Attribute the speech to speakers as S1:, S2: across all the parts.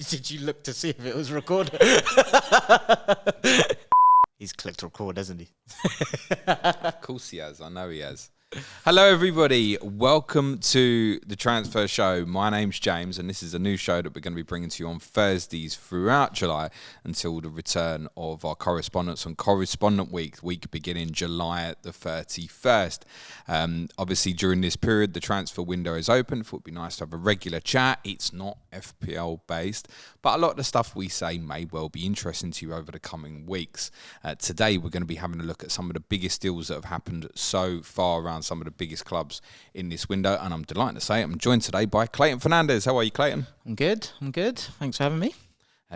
S1: Did you look to see if it was recorded? He's clicked record, hasn't he?
S2: Of course he has. I know he has. Hello, everybody. Welcome to the Transfer Show. My name's James, and this is a new show that we're going to be bringing to you on Thursdays throughout July until the return of our correspondence on Correspondent Week beginning July the 31st. Obviously, during this period, the transfer window is open. It would be nice to have a regular chat. It's not FPL based, but a lot of the stuff we say may well be interesting to you over the coming weeks. Today, we're going to be having a look at some of the biggest deals that have happened so far around some of the biggest clubs in this window, and I'm delighted to say I'm joined today by Clayton Fernandes. How are you, Clayton?
S1: I'm good. Thanks for having me.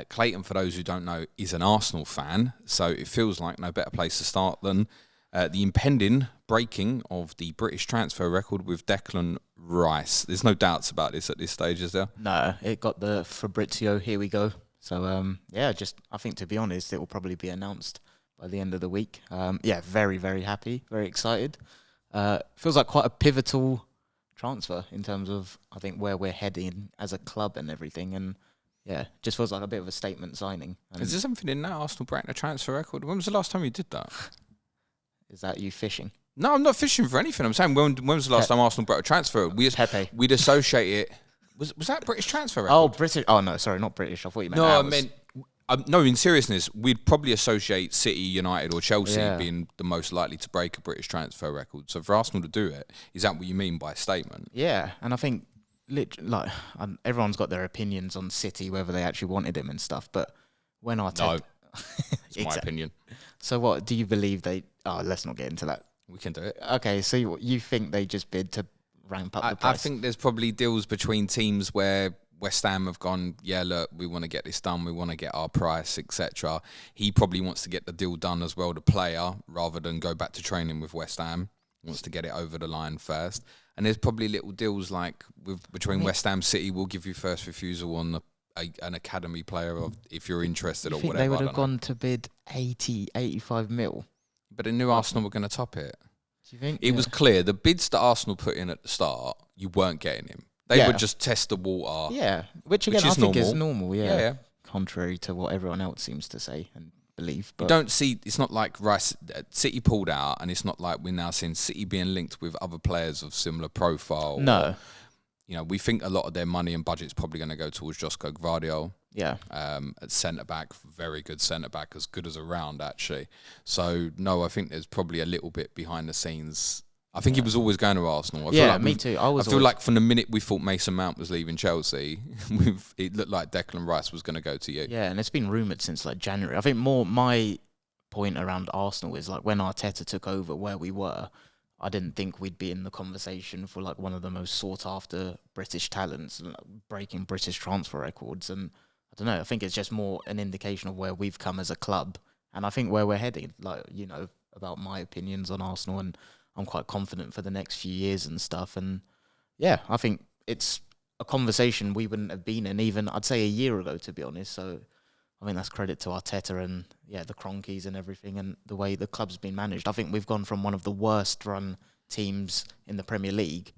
S2: Clayton, for those who don't know, is an Arsenal fan, so it feels like no better place to start than the impending breaking of the British transfer record with Declan Rice. There's no doubts about this at this stage, is there?
S1: No, it got the Fabrizio, here we go. So, I think, to be honest, it will probably be announced by the end of the week. Very, very happy, very excited. Feels like quite a pivotal transfer in terms of, I think, where we're heading as a club and everything. And, just feels like a bit of a statement signing. And
S2: is there something in that Arsenal breaking a transfer record? When was the last time you did that?
S1: Is that you fishing?
S2: No, I'm not fishing for anything. I'm saying, when was the last time Arsenal broke a transfer?
S1: Pepe.
S2: We'd associate it. Was that British transfer record?
S1: Oh, British. Oh, no, sorry, not British. I thought you meant ours.
S2: I meant... no, in seriousness, we'd probably associate City, United or Chelsea being the most likely to break a British transfer record. So for Arsenal to do it, is that what you mean by statement?
S1: Yeah, and I think everyone's got their opinions on City, whether they actually wanted him and stuff. But when Arteta...
S2: No, it's my opinion.
S1: So what, do you believe they... Oh, let's not get into that.
S2: We can do it.
S1: Okay, so you think they just bid to ramp up the price?
S2: I think there's probably deals between teams where West Ham have gone, yeah, look, we want to get this done, we want to get our price, etc. He probably wants to get the deal done as well, the player, rather than go back to training with West Ham. He wants to get it over the line first. And there's probably little deals like between West Ham, City, we'll give you first refusal on an academy player if you're interested or whatever.
S1: They would have gone to bid 80, 85 mil.
S2: But they knew Arsenal were going to top it.
S1: Do you think?
S2: It was clear, the bids that Arsenal put in at the start, you weren't getting him. They would just test the water.
S1: Yeah, which again, I think is normal, yeah. Contrary to what everyone else seems to say and believe. But you
S2: don't see, it's not like Rice, City pulled out, and it's not like we're now seeing City being linked with other players of similar profile.
S1: No.
S2: We think a lot of their money and budget's probably going to go towards Josko Gvardiol.
S1: Yeah.
S2: At centre-back, very good centre-back, as good as around, actually. So, no, I think there's probably a little bit behind the scenes. I think he was always going to Arsenal.
S1: Me too. I
S2: feel like from the minute we thought Mason Mount was leaving Chelsea, it looked like Declan Rice was going to go to you.
S1: Yeah, and it's been rumoured since January. I think more my point around Arsenal is when Arteta took over where we were, I didn't think we'd be in the conversation for one of the most sought after British talents, breaking British transfer records. And I don't know, I think it's just more an indication of where we've come as a club. And I think where we're heading, about my opinions on Arsenal, and I'm quite confident for the next few years and stuff. And yeah, I think it's a conversation we wouldn't have been in even, I'd say, a year ago, to be honest. So I think that's credit to Arteta and, the Cronkies and everything and the way the club's been managed. I think we've gone from one of the worst run teams in the Premier League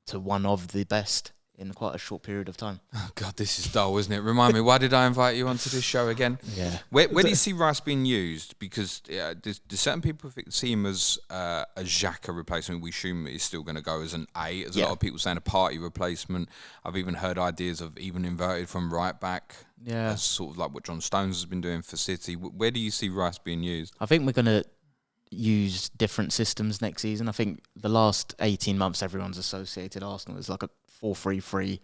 S1: to one of the best in quite a short period of time.
S2: Oh, God, this is dull, isn't it? Remind me, why did I invite you onto this show again?
S1: Yeah.
S2: Where do you see Rice being used? Because there's certain people see him as a Xhaka replacement. We assume he's still going to go as an A. There's a lot of people saying a party replacement. I've even heard ideas of even inverted from right back.
S1: Yeah.
S2: That's sort of like what John Stones has been doing for City. Where do you see Rice being used?
S1: I think we're going to use different systems next season. I think the last 18 months, everyone's associated Arsenal as like a 4-3-3.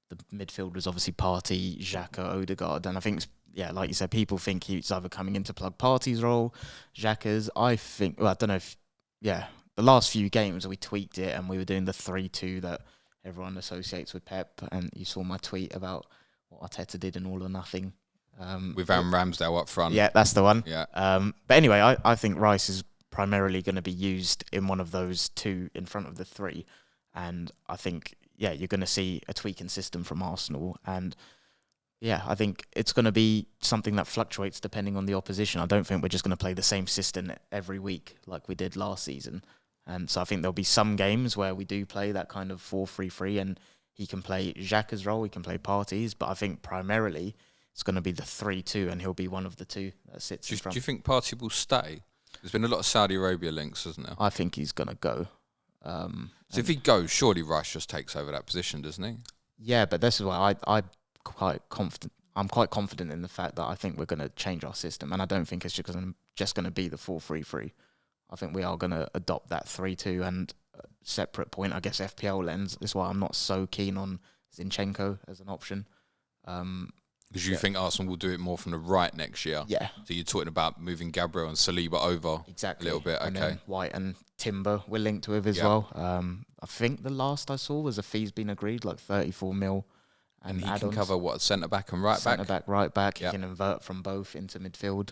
S1: The midfield was obviously Partey, Xhaka, Odegaard. And I think, like you said, people think he's either coming in to plug Partey's role, Xhaka's. I think, I don't know if, the last few games we tweaked it and we were doing the 3-2 that everyone associates with Pep. And you saw my tweet about what Arteta did in All or Nothing.
S2: With Aaron Ramsdale up front.
S1: Yeah, that's the one.
S2: Yeah.
S1: But anyway, I think Rice is primarily going to be used in one of those two in front of the three. And I think, you're going to see a tweaking system from Arsenal. And, I think it's going to be something that fluctuates depending on the opposition. I don't think we're just going to play the same system every week like we did last season. And so I think there'll be some games where we do play that kind of 4-3-3 and he can play Xhaka's role, he can play Partey's, but I think primarily it's going to be the 3-2 and he'll be one of the two that sits in front.
S2: Do you think Partey will stay? There's been a lot of Saudi Arabia links, hasn't there?
S1: I think he's going to go.
S2: So if he goes, surely Rice just takes over that position, doesn't he?
S1: Yeah, but this is why I'm quite confident. I'm quite confident in the fact that I think we're going to change our system, and I don't think it's just going to be the 4-3-3. I think we are going to adopt that 3-2 and separate point, I guess, FPL lens. That's why I'm not so keen on Zinchenko as an option.
S2: Because you think Arsenal will do it more from the right next year?
S1: Yeah.
S2: So you're talking about moving Gabriel and Saliba over a little bit,
S1: and
S2: okay.
S1: Then White and Timber we're linked with as well. I think the last I saw was a fee's been agreed, like 34 mil.
S2: And he can cover what, centre-back and right-back?
S1: Centre-back, right-back.
S2: Yep.
S1: He can invert from both into midfield.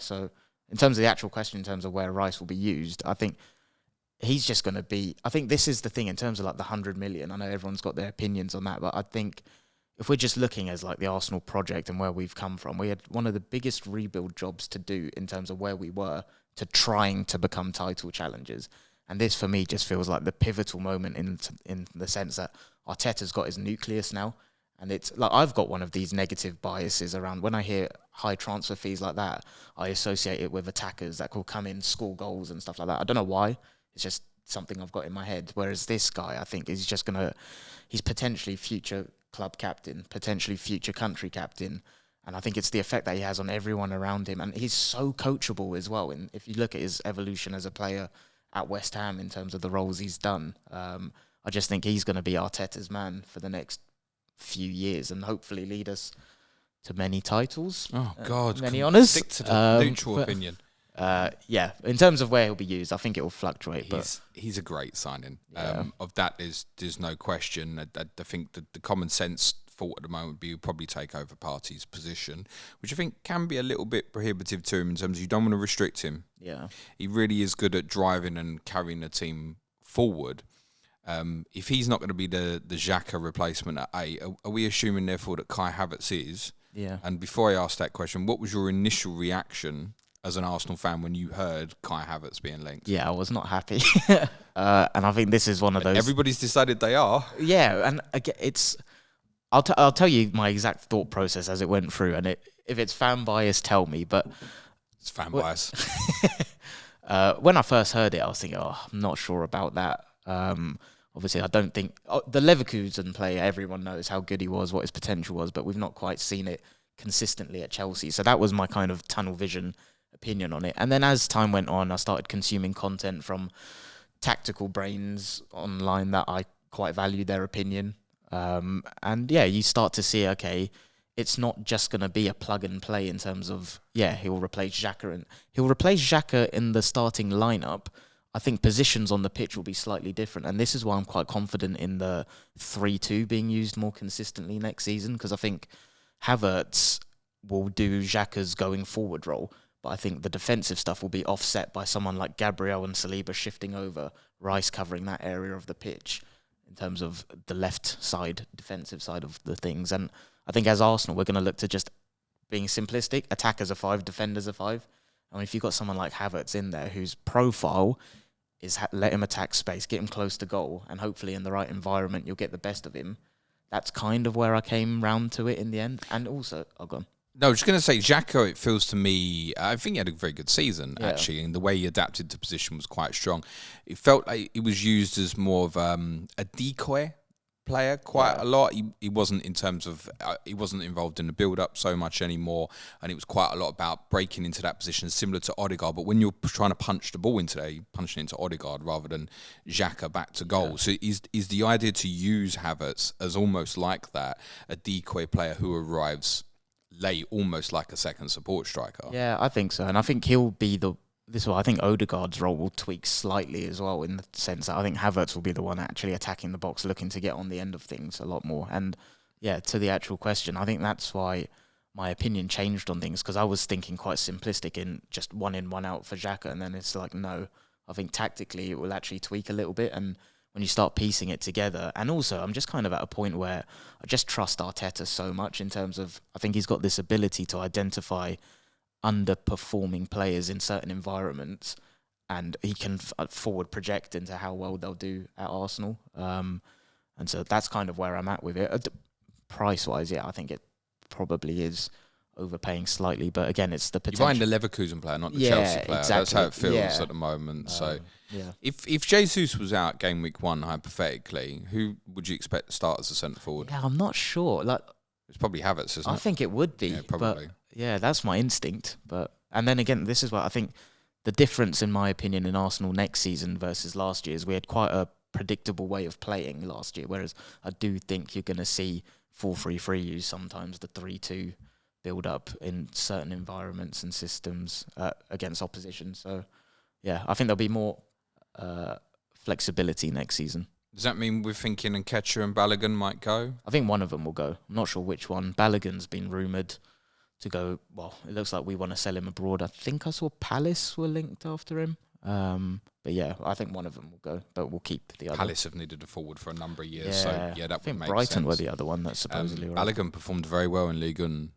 S1: So in terms of the actual question, in terms of where Rice will be used, I think he's just going to be... I think this is the thing in terms of like the 100 million. I know everyone's got their opinions on that, but I think if we're just looking as like the Arsenal project and where we've come from, we had one of the biggest rebuild jobs to do in terms of where we were to trying to become title challengers. And this, for me, just feels like the pivotal moment in the sense that Arteta's got his nucleus now. And it's like I've got one of these negative biases around when I hear high transfer fees like that, I associate it with attackers that will come in, score goals and stuff like that. I don't know why. It's just something I've got in my head. Whereas this guy, I think, is just he's potentially future club captain, potentially future country captain. And I think it's the effect that he has on everyone around him. And he's so coachable as well. And if you look at his evolution as a player at West Ham in terms of the roles he's done, I just think he's going to be Arteta's man for the next few years and hopefully lead us to many titles.
S2: Oh, God.
S1: Many honours.
S2: Stick to the neutral opinion.
S1: Yeah, in terms of where he'll be used, I think it will fluctuate.
S2: He's a great signing.
S1: Yeah.
S2: Of that, there's no question. I think the common sense thought at the moment would be probably take over Partey's position, which I think can be a little bit prohibitive to him in terms of you don't want to restrict him.
S1: Yeah,
S2: he really is good at driving and carrying the team forward. If he's not going to be the Xhaka replacement at 8, are we assuming therefore that Kai Havertz is?
S1: Yeah.
S2: And before I ask that question, what was your initial reaction as an Arsenal fan when you heard Kai Havertz being linked?
S1: Yeah, I was not happy. And I think this is one of those...
S2: Everybody's decided they are.
S1: Yeah, and again, it's... I'll tell you my exact thought process as it went through, and if it's fan bias, tell me, but...
S2: It's fan bias.
S1: When I first heard it, I was thinking, I'm not sure about that. Obviously, I don't think... the Leverkusen player, everyone knows how good he was, what his potential was, but we've not quite seen it consistently at Chelsea. So that was my kind of tunnel vision opinion on it. And then as time went on, I started consuming content from tactical brains online that I quite value their opinion. And yeah, you start to see, okay, it's not just going to be a plug and play in terms of, he'll replace Xhaka in the starting lineup. I think positions on the pitch will be slightly different. And this is why I'm quite confident in the 3-2 being used more consistently next season, because I think Havertz will do Xhaka's going forward role. But I think the defensive stuff will be offset by someone like Gabriel and Saliba shifting over, Rice covering that area of the pitch in terms of the left side, defensive side of the things. And I think as Arsenal, we're going to look to just being simplistic, attackers are 5, defenders are 5. I mean, if you've got someone like Havertz in there whose profile is let him attack space, get him close to goal, and hopefully in the right environment, you'll get the best of him. That's kind of where I came round to it in the end. And also, gone.
S2: No, I was just going to say, Xhaka, it feels to me, I think he had a very good season, actually, and the way he adapted to position was quite strong. It felt like it was used as more of a decoy player quite a lot. He wasn't in terms of, he wasn't involved in the build-up so much anymore, and it was quite a lot about breaking into that position, similar to Odegaard. But when you're trying to punch the ball into there, you're punching into Odegaard rather than Xhaka back to goal. Yeah. So is the idea to use Havertz as almost like that, a decoy player who arrives late, almost like a second support striker?
S1: Yeah, I think so. And I think he'll be I think Odegaard's role will tweak slightly as well, in the sense that I think Havertz will be the one actually attacking the box, looking to get on the end of things a lot more. And yeah, to the actual question, I think that's why my opinion changed on things, because I was thinking quite simplistic in just one in, one out for Xhaka, and then it's like, no, I think tactically it will actually tweak a little bit. And when you start piecing it together, and also I'm just kind of at a point where I just trust Arteta so much in terms of, I think he's got this ability to identify underperforming players in certain environments and he can forward project into how well they'll do at Arsenal. And so that's kind of where I'm at with it. Price-wise, yeah, I think it probably is overpaying slightly, but again, it's the potential.
S2: You're buying the Leverkusen player, not the Chelsea player.
S1: Exactly.
S2: That's how it feels at the moment. So, if Jesus was out game week 1, hypothetically, who would you expect to start as a centre forward?
S1: Yeah, I'm not sure. Like,
S2: it's probably Havertz, isn't it?
S1: I think it would be.
S2: Yeah, probably.
S1: But yeah, that's my instinct. And then again, this is what I think the difference, in my opinion, in Arsenal next season versus last year is we had quite a predictable way of playing last year, whereas I do think you're going to see 4-3-3 use sometimes the 3-2 build up in certain environments and systems against opposition. So, yeah, I think there'll be more flexibility next season.
S2: Does that mean we're thinking Nketiah and Balogun might go?
S1: I think one of them will go. I'm not sure which one. Balogun's been rumoured to go. Well, it looks like we want to sell him abroad. I think I saw Palace were linked after him. But yeah, I think one of them will go, but we'll keep the other.
S2: Palace have needed a forward for a number of years, so yeah, that would make
S1: Brighton
S2: sense.
S1: were the other one that's supposedly
S2: Balogun performed very well in Ligue 1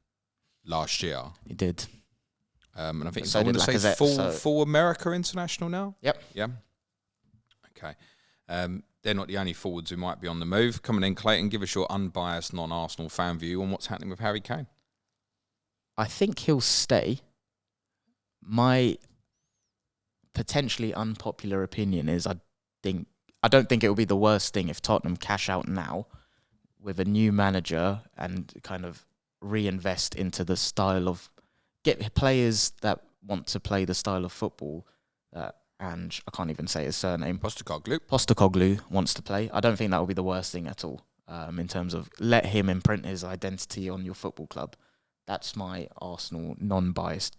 S2: last year.
S1: He did.
S2: And I think
S1: So
S2: I want
S1: did
S2: to say
S1: Lacazette,
S2: full America international now.
S1: Yep.
S2: Yeah. Okay. They're not the only forwards who might be on the move. Coming in, Clayton, give us your unbiased, non-Arsenal fan view on what's happening with Harry Kane.
S1: I think he'll stay. My potentially unpopular opinion is I don't think it will be the worst thing if Tottenham cash out now with a new manager and kind of reinvest into the style of get players that want to play the style of football and I can't even say his surname. Postecoglou wants to play. I don't think that will be the worst thing at all in terms of let him imprint his identity on your football club. That's my Arsenal non-biased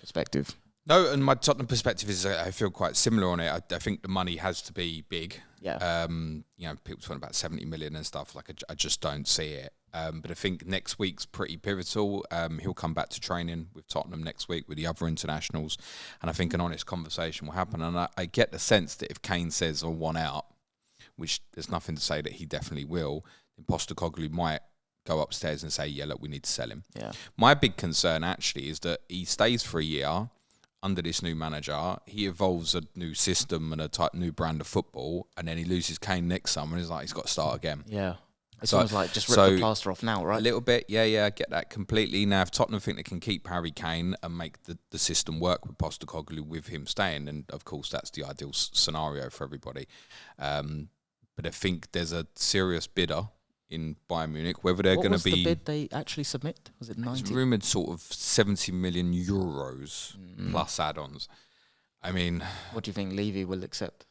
S1: perspective.
S2: No, and my Tottenham perspective is I feel quite similar on it. I think the money has to be big.
S1: Yeah.
S2: People talking about 70 million and stuff. Like I just don't see it. But I think next week's pretty pivotal. He'll come back to training with Tottenham next week with the other internationals, and I think an honest conversation will happen. And I get the sense that if Kane says I want out, which there's nothing to say that he definitely will, then Postecoglou might go upstairs and say, yeah, look, we need to sell him.
S1: Yeah.
S2: My big concern actually is that he stays for a year under this new manager, he evolves a new system and a new brand of football, and then he loses Kane next summer and he's like, he's got to start again.
S1: Yeah. It's almost like just rip the plaster off now, right?
S2: A little bit, yeah, I get that completely. Now, if Tottenham think they can keep Harry Kane and make the system work with Postecoglou with him staying, then of course that's the ideal scenario for everybody. But I think there's a serious bidder in Bayern Munich. Whether they're going to be...
S1: What was the bid they actually submit? Was it 90?
S2: It's rumoured sort of 70 million euros plus add-ons. I mean...
S1: What do you think Levy will accept?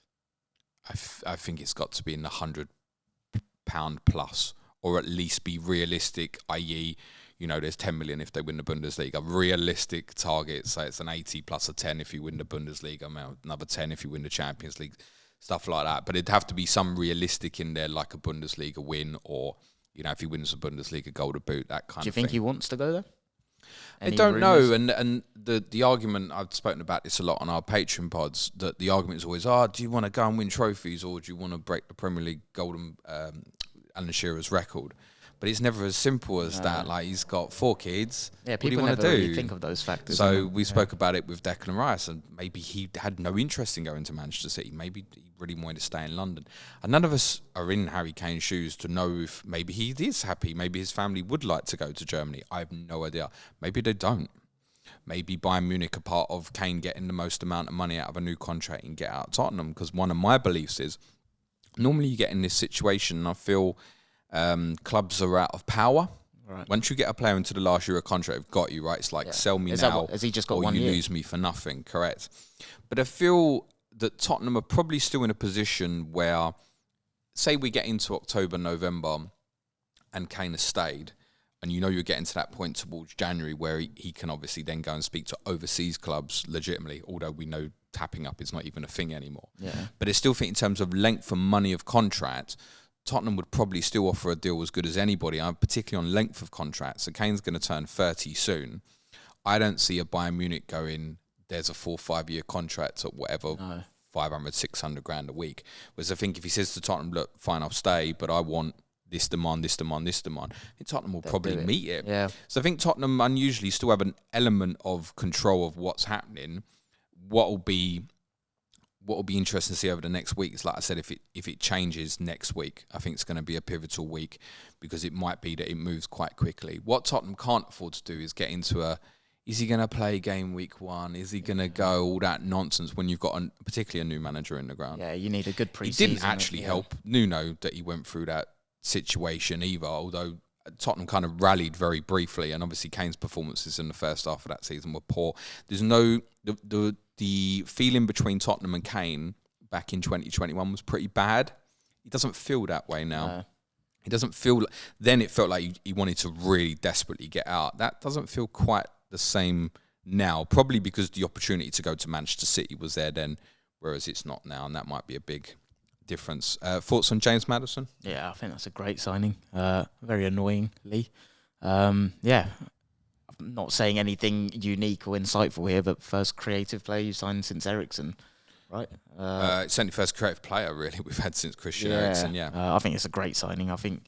S2: I think it's got to be in the £100 plus, or at least be realistic, i.e., there's 10 million if they win the Bundesliga. Realistic targets, so it's an 80 plus a 10 if you win the Bundesliga, another 10 if you win the Champions League, stuff like that. But it'd have to be some realistic in there, like a Bundesliga win, or, if he wins the Bundesliga Golden Boot, that kind of thing.
S1: Do you think he wants to go there?
S2: I don't know, and the argument, I've spoken about this a lot on our Patreon pods, that the argument is always, do you want to go and win trophies, or do you want to break the Premier League Golden Alan Shearer's record? But it's never as simple as that. Like, he's got 4 kids.
S1: Yeah,
S2: people
S1: what do you
S2: never
S1: really think of those factors.
S2: So we spoke about it with Declan Rice, and maybe he had no interest in going to Manchester City. Maybe he really wanted to stay in London. And none of us are in Harry Kane's shoes to know if maybe he is happy. Maybe his family would like to go to Germany. I have no idea. Maybe they don't. Maybe Bayern Munich are part of Kane getting the most amount of money out of a new contract and get out of Tottenham. Because one of my beliefs is, normally you get in this situation, and I feel... clubs are out of power. Right. Once you get a player into the last year of contract, they've got you, right? It's like, sell me now,
S1: has he just got
S2: or
S1: 1
S2: you
S1: year?
S2: lose me for nothing, correct? But I feel that Tottenham are probably still in a position where, say we get into October, November, and Kane has stayed, and you're getting to that point towards January where he can obviously then go and speak to overseas clubs legitimately, although we know tapping up is not even a thing anymore.
S1: Yeah.
S2: But I still think in terms of length and money of contract, Tottenham would probably still offer a deal as good as anybody, particularly on length of contract. So Kane's going to turn 30 soon. I don't see a Bayern Munich going, there's a 4 or 5 year contract at whatever, 500, 600 grand a week. Whereas I think if he says to Tottenham, look, fine, I'll stay, but I want this demand, this demand, this demand, I think Tottenham will probably meet it.
S1: Yeah.
S2: So I think Tottenham unusually still have an element of control of what's happening. What will be what will be interesting to see over the next week is, like I said, if it changes next week, I think it's going to be a pivotal week because it might be that it moves quite quickly. What Tottenham can't afford to do is get into is he going to play game week 1? Is he going to go all that nonsense when you've got particularly a new manager in the ground?
S1: Yeah, you need a good pre-season.
S2: It didn't actually help Nuno that he went through that situation either, although Tottenham kind of rallied very briefly, and obviously Kane's performances in the first half of that season were poor. There's the feeling between Tottenham and Kane back in 2021 was pretty bad. It doesn't feel that way now.
S1: No.
S2: It doesn't feel. Then it felt like he wanted to really desperately get out. That doesn't feel quite the same now. Probably because the opportunity to go to Manchester City was there then, whereas it's not now, and that might be a big difference. Thoughts on James Maddison?
S1: Yeah, I think that's a great signing. Very annoyingly. Yeah. I'm not saying anything unique or insightful here, but first creative player you signed since Eriksen, right?
S2: It's only first creative player, really, we've had since Christian Eriksen,
S1: I think it's a great signing. I think,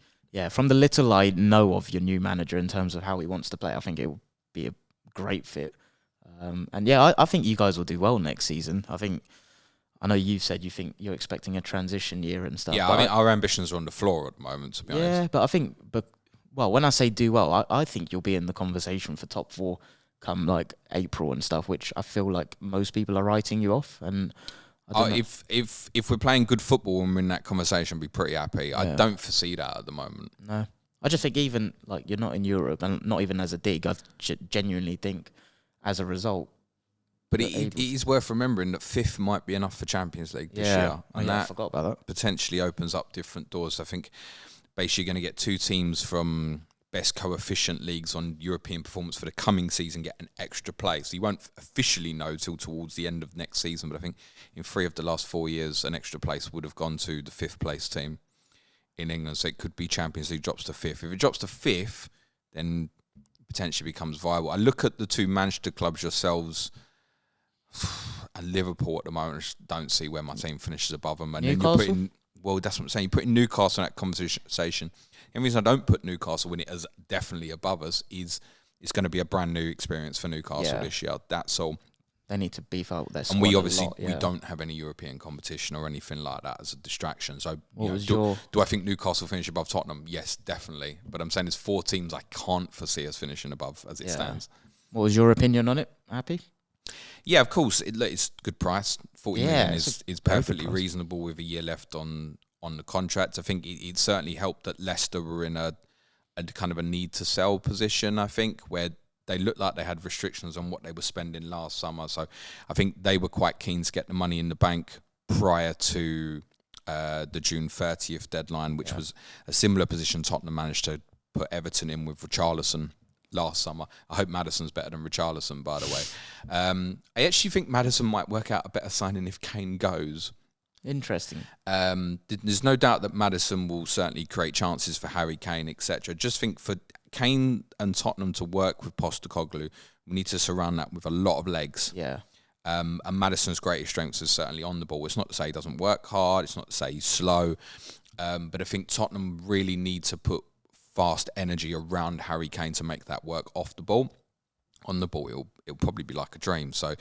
S1: from the little I know of your new manager in terms of how he wants to play, I think it will be a great fit. I think you guys will do well next season. I know you said you think you're expecting a transition year and stuff.
S2: Yeah, I mean, our ambitions are on the floor at the moment, to be honest.
S1: Yeah, but when I say do well, I think you'll be in the conversation for top 4 come like April and stuff, which I feel like most people are writing you off. And
S2: if we're playing good football and we're in that conversation, I'd be pretty happy. Yeah. I don't foresee that at the moment.
S1: No, I just think even like you're not in Europe, and not even as a dig, I genuinely think as a result.
S2: But it is worth remembering that 5th might be enough for Champions League this year. And
S1: I forgot about that.
S2: Potentially opens up different doors. I think basically you're going to get 2 teams from best coefficient leagues on European performance for the coming season get an extra place. So you won't officially know till towards the end of next season, but I think in 3 of the last 4 years, an extra place would have gone to the 5th place team in England. So it could be Champions League drops to 5th. If it drops to 5th, then potentially becomes viable. I look at the 2 Manchester clubs yourselves and Liverpool at the moment. I just don't see where my team finishes above them. And
S1: Newcastle?
S2: then you're putting, well, that's what I'm saying. You're putting Newcastle in that conversation. The reason I don't put Newcastle in it as definitely above us is it's going to be a brand new experience for Newcastle this year. That's all.
S1: They need to beef up their squad.
S2: And we obviously we don't have any European competition or anything like that as a distraction. So do I think Newcastle finish above Tottenham? Yes, definitely. But I'm saying there's 4 teams I can't foresee us finishing above as it stands. What
S1: was your opinion on it? Happy?
S2: Yeah, of course. It's good price. 40 million is perfectly reasonable with a year left on the contract. I think it certainly helped that Leicester were in a kind of a need to sell position, I think, where they looked like they had restrictions on what they were spending last summer. So I think they were quite keen to get the money in the bank prior to the June 30th deadline, which was a similar position Tottenham managed to put Everton in with Richarlison last summer. I hope Maddison's better than Richarlison, by the way. I actually think Maddison might work out a better signing if Kane goes.
S1: Interesting.
S2: There's no doubt that Maddison will certainly create chances for Harry Kane, etc. Just think for Kane and Tottenham to work with Postecoglou, we need to surround that with a lot of legs.
S1: Yeah.
S2: And Maddison's greatest strengths is certainly on the ball. It's not to say he doesn't work hard. It's not to say he's slow. But I think Tottenham really need to put fast energy around Harry Kane to make that work off the ball. On the ball, it'll probably be like a dream. So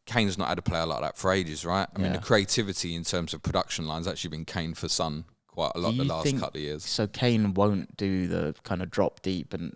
S2: Kane's not had a player like that for ages, right? I mean, the creativity in terms of production lines actually been Kane for Son quite a lot the last couple of years.
S1: So Kane won't do the kind of drop deep and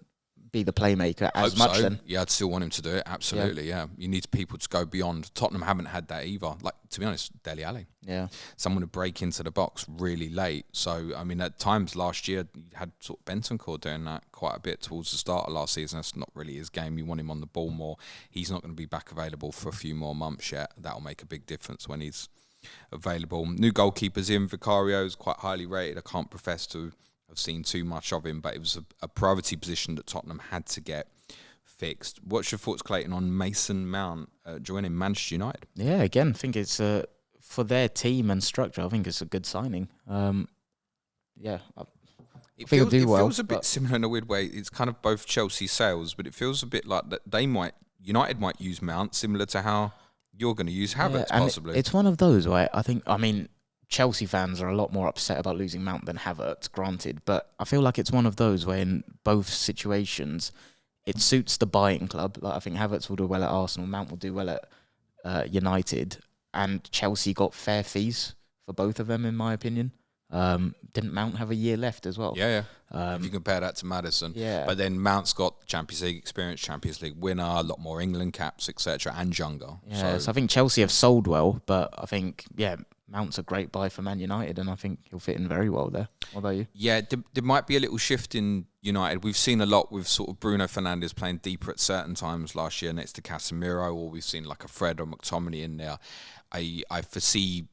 S1: be the playmaker as much then?
S2: Yeah, I'd still want him to do it, absolutely, yeah. You need people to go beyond. Tottenham haven't had that either. Like, to be honest, Dele Alli.
S1: Yeah.
S2: Someone to break into the box really late. So, I mean, at times last year, you had sort of Bentancur doing that quite a bit towards the start of last season. That's not really his game. You want him on the ball more. He's not going to be back available for a few more months yet. That'll make a big difference when he's available. New goalkeepers in. Vicario's quite highly rated. I can't profess to have seen too much of him, but it was a priority position that Tottenham had to get fixed. What's your thoughts, Clayton, on Mason Mount joining Manchester United?
S1: Yeah, again, I think it's for their team and structure, I think it's a good signing. It
S2: feels a bit similar in a weird way. It's kind of both Chelsea sales, but it feels a bit like that United might use Mount similar to how you're going to use Havertz, possibly.
S1: It's one of those where I mean, Chelsea fans are a lot more upset about losing Mount than Havertz, granted, but I feel like it's one of those where in both situations it suits the buying club. Like, I think Havertz will do well at Arsenal, Mount will do well at United, and Chelsea got fair fees for both of them, in my opinion. Didn't Mount have a year left as well?
S2: Yeah. If you compare that to Maddison.
S1: Yeah.
S2: But then Mount's got Champions League experience, Champions League winner, a lot more England caps, etc., and younger.
S1: Yeah, so I think Chelsea have sold well, but I think, Mount's a great buy for Man United, and I think he'll fit in very well there. What about you?
S2: Yeah, there might be a little shift in United. We've seen a lot with sort of Bruno Fernandes playing deeper at certain times last year next to Casemiro, or we've seen like a Fred or McTominay in there. I foresee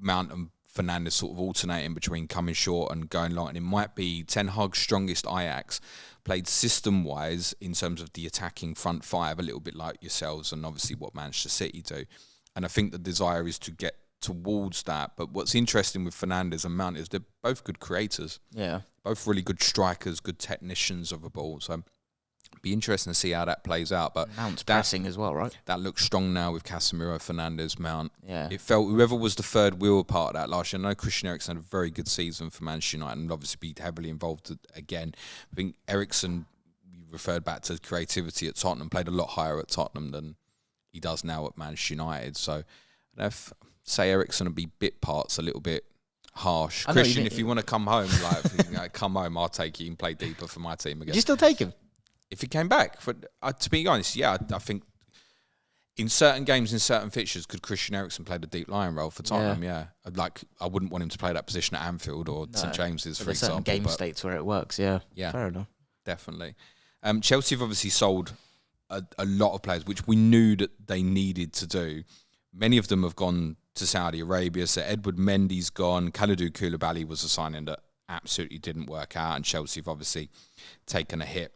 S2: Mount and Fernandes sort of alternating between coming short and going long, and it might be Ten Hag's strongest Ajax played system-wise in terms of the attacking front five, a little bit like yourselves and obviously what Manchester City do. And I think the desire is to get towards that. But what's interesting with Fernandes and Mount is they're both good creators.
S1: Yeah.
S2: Both really good strikers, good technicians of a ball. So it'd be interesting to see how that plays out. But
S1: Mount's pressing as well, right?
S2: That looks strong now with Casemiro, Fernandes, Mount.
S1: Yeah.
S2: It felt whoever was the third wheel part of that last year. I know Christian Eriksen had a very good season for Manchester United and obviously be heavily involved again. I think Eriksen, you referred back to creativity at Tottenham, played a lot higher at Tottenham than he does now at Manchester United. So if say Eriksen would be bit parts a little bit harsh. Christian, if you want to come home, come home, I'll take you and play deeper for my team again.
S1: Would you still take him?
S2: If he came back. To be honest, I think in certain games, in certain fixtures, could Christian Eriksen play the deep lying role for Tottenham? Yeah. I wouldn't want him to play that position at Anfield or St James's, for example.
S1: Certain game states where it works, yeah. Fair enough.
S2: Definitely. Chelsea have obviously sold a lot of players, which we knew that they needed to do. Many of them have gone to Saudi Arabia. So Edward Mendy's gone. Kalidou Koulibaly was a signing that absolutely didn't work out, and Chelsea have obviously taken a hit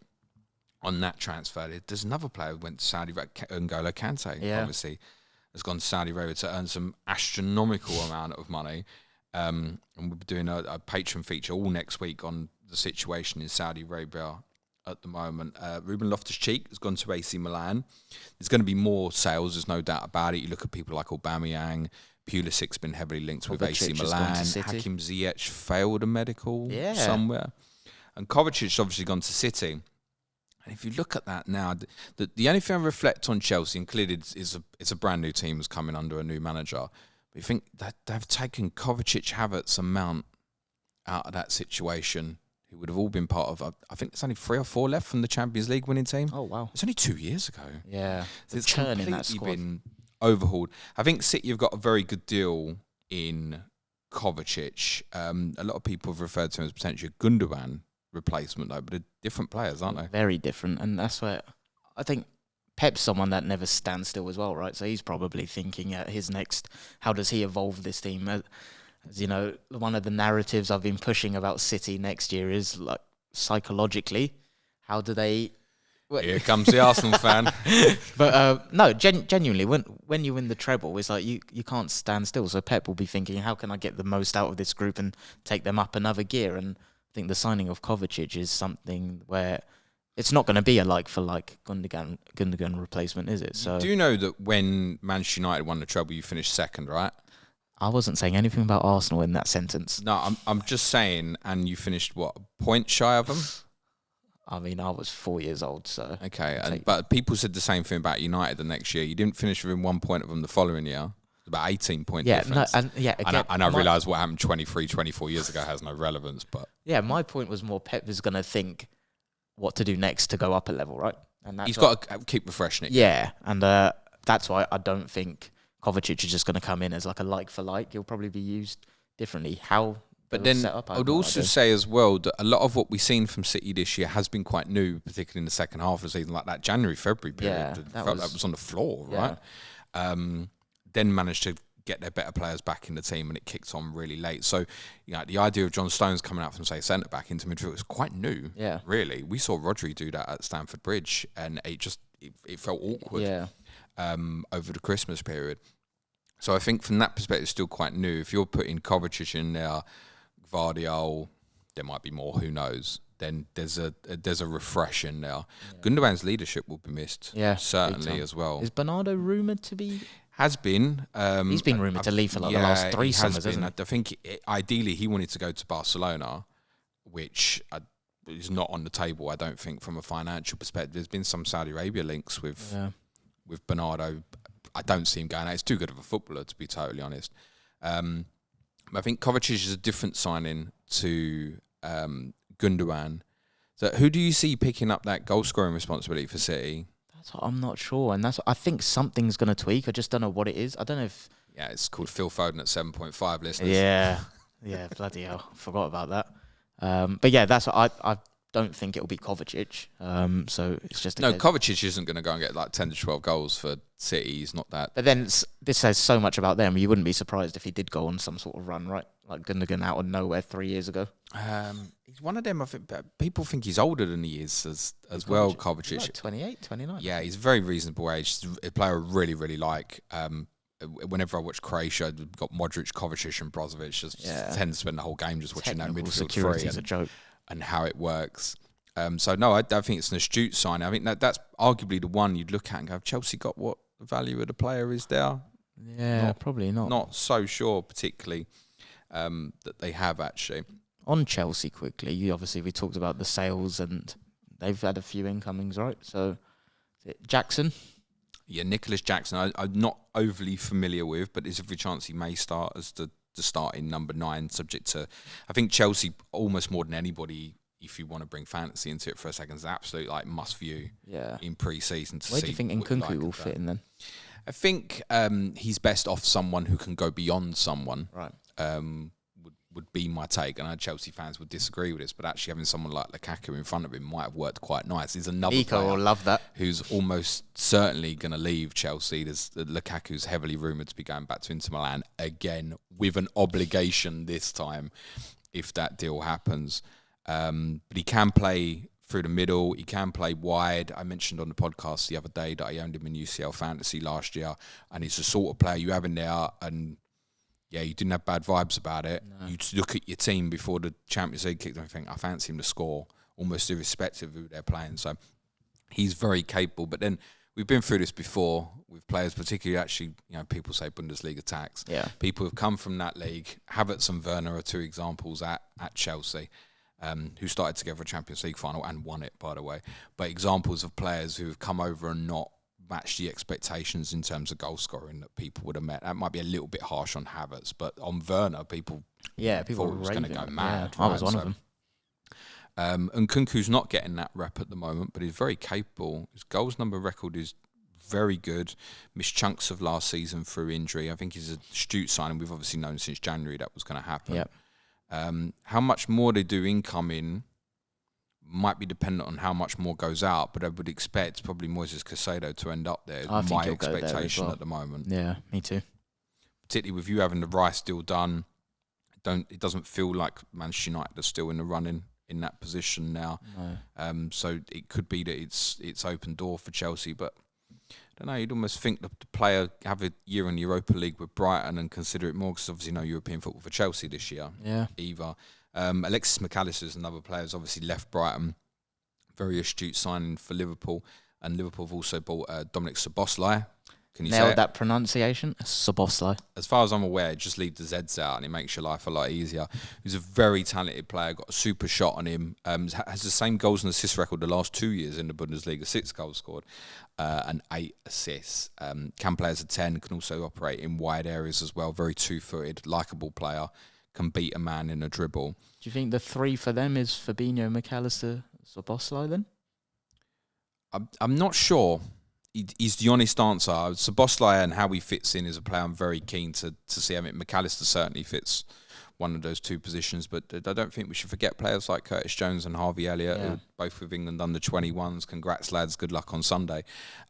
S2: on that transfer. There's another player who went to Saudi Arabia, N'Golo Kante, obviously, has gone to Saudi Arabia to earn some astronomical amount of money. And we'll be doing a Patreon feature all next week on the situation in Saudi Arabia at the moment. Ruben Loftus-Cheek has gone to AC Milan. There's going to be more sales, there's no doubt about it. You look at people like Aubameyang, Pulisic's been heavily linked with AC Milan. Hakim Ziyech failed a medical somewhere. And Kovacic's obviously gone to City. And if you look at that now, the only thing I reflect on Chelsea, and clearly it's a brand new team that's coming under a new manager, but you think that they've taken Kovacic, Havertz and Mount out of that situation, who would have all been part of, I think there's only 3 or 4 left from the Champions League winning team.
S1: Oh, wow.
S2: It's only 2 years ago.
S1: Yeah.
S2: So it's completely been overhauled. I think City have got a very good deal in Kovacic. A lot of people have referred to him as potentially a Gundogan replacement, though, but they're different players, aren't they?
S1: Very different. And that's where I think Pep's someone that never stands still as well, right? So he's probably thinking at his next, how does he evolve this team? As you know, one of the narratives I've been pushing about City next year is like psychologically, how do they?
S2: Here comes the Arsenal fan.
S1: But no, genuinely, when you win the treble, it's like you can't stand still. So Pep will be thinking, how can I get the most out of this group and take them up another gear? And I think the signing of Kovacic is something where it's not going to be a like-for-like Gundogan replacement, is it? So
S2: do you know that when Manchester United won the treble, you finished second, right?
S1: I wasn't saying anything about Arsenal in that sentence.
S2: No, I'm just saying, and you finished, what, a point shy of them?
S1: I mean, I was 4 years old, so...
S2: Okay, but people said the same thing about United the next year. You didn't finish within 1 point of them the following year. About 18-point difference.
S1: Again,
S2: and I realise what happened 23, 24 years ago has no relevance, but...
S1: Yeah, my point was more Pep is going to think what to do next to go up a level, right? And
S2: he's got to keep refreshing it.
S1: Yeah, and that's why I don't think Kovacic is just going to come in as like a like-for-like. He'll probably be used differently. But then I would also say as well that a lot of what we've seen from City this year has been quite new, particularly in the second half of the season, like that January-February period. Yeah,
S2: that was on the floor, right? Then managed to get their better players back in the team, and it kicked on really late. So, the idea of John Stones coming out from, say, centre-back into midfield was quite new, really. We saw Rodri do that at Stamford Bridge, and it felt awkward over the Christmas period. So I think from that perspective, it's still quite new. If you're putting Kovacic in there, Gvardiol, there might be more, who knows? Then there's a refresh in there. Yeah. Gundogan's leadership will be missed, certainly as well.
S1: Is Bernardo rumoured to be?
S2: Has been.
S1: He's been rumoured to leave for the last 3 summers, hasn't he?
S2: I think ideally he wanted to go to Barcelona, which is not on the table, I don't think, from a financial perspective. There's been some Saudi Arabia links with Bernardo. I don't see him going out. He's too good of a footballer, to be totally honest. I think Kovacic is a different signing to Gundogan. So who do you see picking up that goal scoring responsibility for City?
S1: That's what I'm not sure, and I think something's going to tweak. I just don't know what it is. I don't know if...
S2: Yeah, it's called Phil Foden at 7.5, listeners.
S1: Yeah, bloody hell. Forgot about that. But yeah, that's what I don't think it'll be Kovacic. So it's just...
S2: Kovacic isn't going to go and get like 10 to 12 goals for City. He's not that...
S1: But then this says so much about them. You wouldn't be surprised if he did go on some sort of run, right? Like Gundogan out of nowhere 3 years ago.
S2: He's one of them, I think, people think he's older than he is as well, Kovacic.
S1: Like 28, 29.
S2: Yeah, he's a very reasonable age. He's a player I really, really like. Whenever I watch Croatia, we've got Modric, Kovacic and Brozovic. Just tend to spend the whole game just watching that midfield three and how it works. So no, I think it's an astute sign. I think that's arguably the one you'd look at and go, have Chelsea got what the value of the player is there?
S1: Yeah, probably not.
S2: Not so sure, particularly that they have actually.
S1: On Chelsea, quickly, we talked about the sales and they've had a few incomings, right? So, is it Jackson?
S2: Yeah, Nicholas Jackson. I'm not overly familiar with, but there's every chance he may start as the starting number 9, subject to... I think Chelsea, almost more than anybody, if you want to bring fantasy into it for a second, is an absolute must-view in pre-season to see.
S1: Where do you think Nkunku will fit in then?
S2: I think he's best off someone who can go beyond someone.
S1: Right.
S2: Would be my take. I know Chelsea fans would disagree with this, but actually having someone like Lukaku in front of him might have worked quite nice. He's another player
S1: will love that.
S2: Who's almost certainly going to leave Chelsea. There's Lukaku's heavily rumoured to be going back to Inter Milan again with an obligation this time if that deal happens. But he can play through the middle. He can play wide. I mentioned on the podcast the other day that I owned him in UCL Fantasy last year, and he's the sort of player you have in there and yeah, you didn't have bad vibes about it. No. You'd look at your team before the Champions League kicked off and think, I fancy him to score, almost irrespective of who they're playing. So he's very capable. But then we've been through this before with players, particularly actually, people say Bundesliga tax.
S1: Yeah.
S2: People who've come from that league. Havertz and Werner are 2 examples at Chelsea, who started together a Champions League final and won it, by the way. But examples of players who have come over and not match the expectations in terms of goal scoring that people would have met. That might be a little bit harsh on Havertz, but on Werner, people thought he was going to go mad.
S1: Yeah, I was one of them.
S2: And Nkunku's not getting that rep at the moment, but he's very capable. His goals number record is very good. Missed chunks of last season through injury. I think he's an astute signing. We've obviously known since January that was going to happen.
S1: Yep.
S2: How much more they do incoming might be dependent on how much more goes out, but I would expect probably Moises Caicedo to end up there.
S1: I think
S2: my expectation at the moment.
S1: Yeah, me too.
S2: Particularly with you having the Rice deal done, it doesn't feel like Manchester United are still in the running in that position now.
S1: No.
S2: So it could be that it's open door for Chelsea, but I don't know. You'd almost think the player have a year in Europa League with Brighton and consider it more, because obviously no European football for Chelsea this year.
S1: Yeah.
S2: Either. Alexis Mac Allister is another player who's obviously left Brighton. Very astute signing for Liverpool. And Liverpool have also bought Dominik Szoboszlai. Can you say
S1: Nailed that pronunciation? Szoboszlai.
S2: As far as I'm aware, just leave the Zs out and it makes your life a lot easier. He's a very talented player, got a super shot on him. Has the same goals and assists record the last 2 years in the Bundesliga. 6 goals scored and 8 assists. Can play as a 10, can also operate in wide areas as well. Very two-footed, likeable player. Can beat a man in a dribble.
S1: Do you think the 3 for them is Fabinho, Mac Allister, Szoboszlai then?
S2: I'm not sure. Is the honest answer. Szoboszlai and how he fits in is a player I'm very keen to see. I mean, Mac Allister certainly fits one of those 2 positions, but I don't think we should forget players like Curtis Jones and Harvey Elliott, who are both with England under 21s. Congrats, lads. Good luck on Sunday.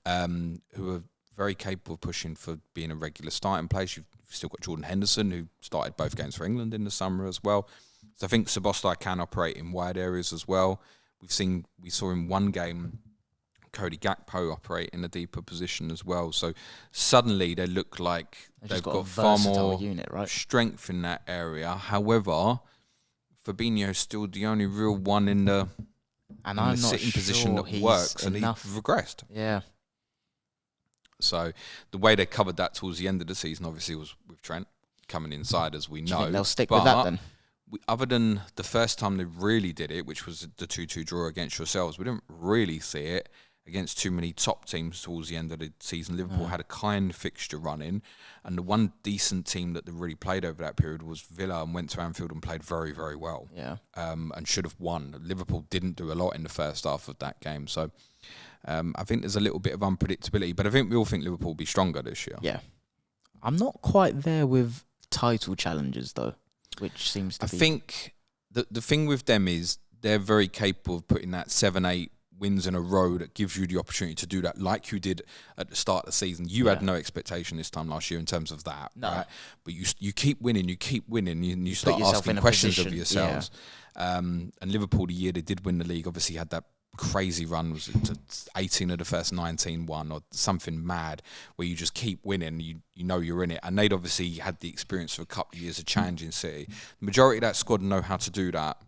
S2: Who are very capable of pushing for being a regular starting place. You've still got Jordan Henderson, who started both games for England in the summer as well. So I think Szoboszlai can operate in wide areas as well. We saw in one game Cody Gakpo operate in a deeper position as well. So suddenly they look like they've got far more
S1: unit, right?
S2: Strength in that area. However, Fabinho's still the only real one in the sitting position that works, and he's regressed.
S1: Yeah.
S2: So the way they covered that towards the end of the season, obviously, was with Trent coming inside, as we know.
S1: Do you think they'll stick with that then?
S2: Other than the first time they really did it, which was the 2-2 draw against yourselves, we didn't really see it. against too many top teams towards the end of the season. Liverpool had a kind fixture running, and the one decent team that they really played over that period was Villa, and went to Anfield and played very, very well.
S1: Yeah.
S2: And should have won. Liverpool didn't do a lot in the first half of that game, so I think there's a little bit of unpredictability. But I think we all think Liverpool will be stronger this year.
S1: Yeah. I'm not quite there with title challenges though, which seems to be.
S2: I think the thing with them is they're very capable of putting that 7-8 wins in a row that gives you the opportunity to do that like you did at the start of the season. You had no expectation this time last year in terms of that, right? But you keep winning, and you start asking questions of yourselves. Yeah. And Liverpool, the year they did win the league, obviously had that crazy run, was it 18 of the first 19 won or something mad, where you just keep winning, you know you're in it. And they'd obviously had the experience of a couple of years of challenging City. The majority of that squad know how to do that.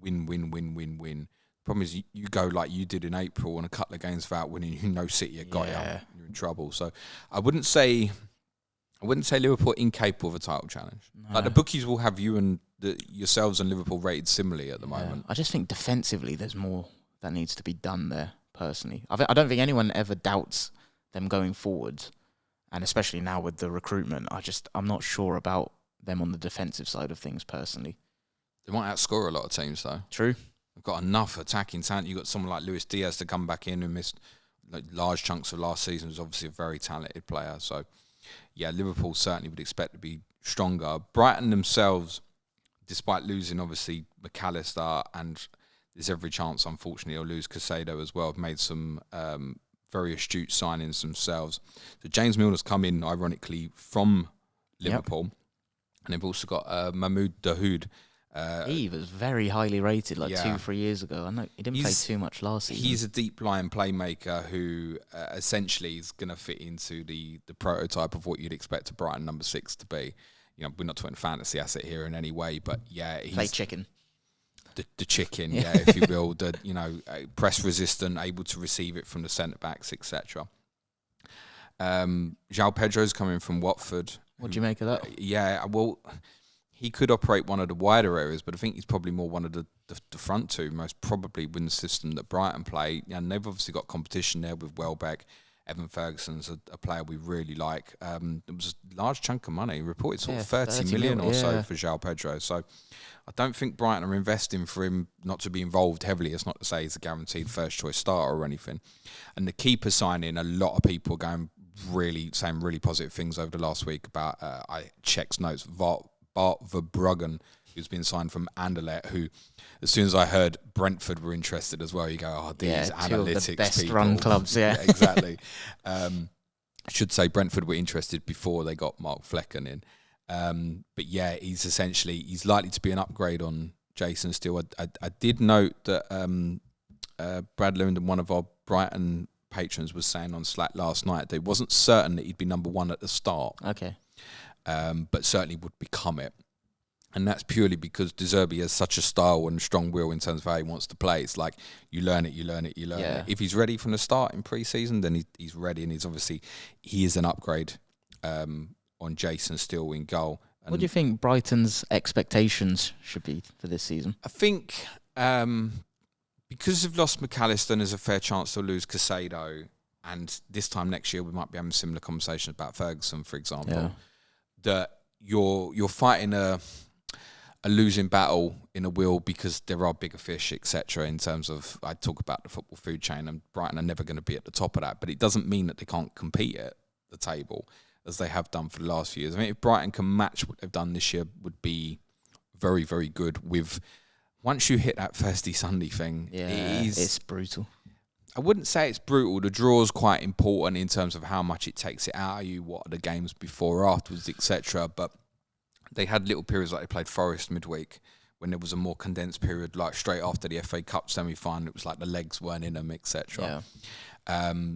S2: Win. Problem is, you go like you did in April and a couple of games without winning, City have got you, you're in trouble. So I wouldn't say Liverpool incapable of a title challenge. No. Like the bookies will have you and yourselves and Liverpool rated similarly at the moment. I
S1: just think defensively there's more that needs to be done there, personally. I don't think anyone ever doubts them going forward, and especially now with the recruitment, I'm not sure about them on the defensive side of things, personally.
S2: They might outscore a lot of teams, though.
S1: True.
S2: They've got enough attacking talent. You've got someone like Luis Diaz to come back in, who missed large chunks of last season. Was obviously a very talented player. So, yeah, Liverpool certainly would expect to be stronger. Brighton themselves, despite losing, obviously, Mac Allister, and there's every chance, unfortunately, they'll lose Caicedo as well, have made some very astute signings themselves. So James Milner's come in, ironically, from Liverpool. Yep. And they've also got Mahmoud Dahoud.
S1: He was very highly rated 2-3 years ago. I know he didn't play too much last season.
S2: He's a deep line playmaker who essentially is going to fit into the prototype of what you'd expect a Brighton number 6 to be. We're not talking fantasy asset here in any way, but he's
S1: play chicken.
S2: The chicken, if you will, press resistant, able to receive it from the centre backs, etc. João Pedro's coming from Watford.
S1: What do you make of that?
S2: Yeah, well, he could operate one of the wider areas, but I think he's probably more one of the front two, most probably with the system that Brighton play. And they've obviously got competition there with Welbeck. Evan Ferguson's a player we really like. It was a large chunk of money, reported sort of 30 million or so for João Pedro. So I don't think Brighton are investing for him not to be involved heavily. It's not to say he's a guaranteed first choice starter or anything. And the keeper signing, a lot of people are saying really positive things over the last week about, I checked notes, Bart Verbruggen, who's been signed from Anderlecht, who, as soon as I heard Brentford were interested as well, you go, these analytics two of the best people.
S1: Run clubs, yeah.
S2: Exactly. I should say Brentford were interested before they got Mark Flecken in. But yeah, he's likely to be an upgrade on Jason Steele. I did note that Brad Linden, one of our Brighton patrons, was saying on Slack last night that it wasn't certain that he'd be number 1 at the start.
S1: Okay.
S2: But certainly would become it. And that's purely because De Zerbi has such a style and strong will in terms of how he wants to play. It's like you learn it. If he's ready from the start in pre-season, then he's ready, and he is an upgrade on Jason Steele in goal. And
S1: what do you think Brighton's expectations should be for this season?
S2: I think because they've lost Mac Allister and there's a fair chance they'll lose Caicedo, and this time next year we might be having similar conversations about Ferguson, for example, that you're fighting a losing battle in a will because there are bigger fish, etc. In terms of, I talk about the football food chain, and Brighton are never going to be at the top of that, but it doesn't mean that they can't compete at the table as they have done for the last few years. I mean, if Brighton can match what they've done this year, would be very, very good. With once you hit that Thursday Sunday thing,
S1: it's brutal.
S2: I wouldn't say it's brutal. The draw is quite important in terms of how much it takes it out of you, what are the games before, afterwards, etc. But they had little periods like they played Forest midweek when there was a more condensed period, like straight after the FA Cup semi-final. It was like the legs weren't in them, etc.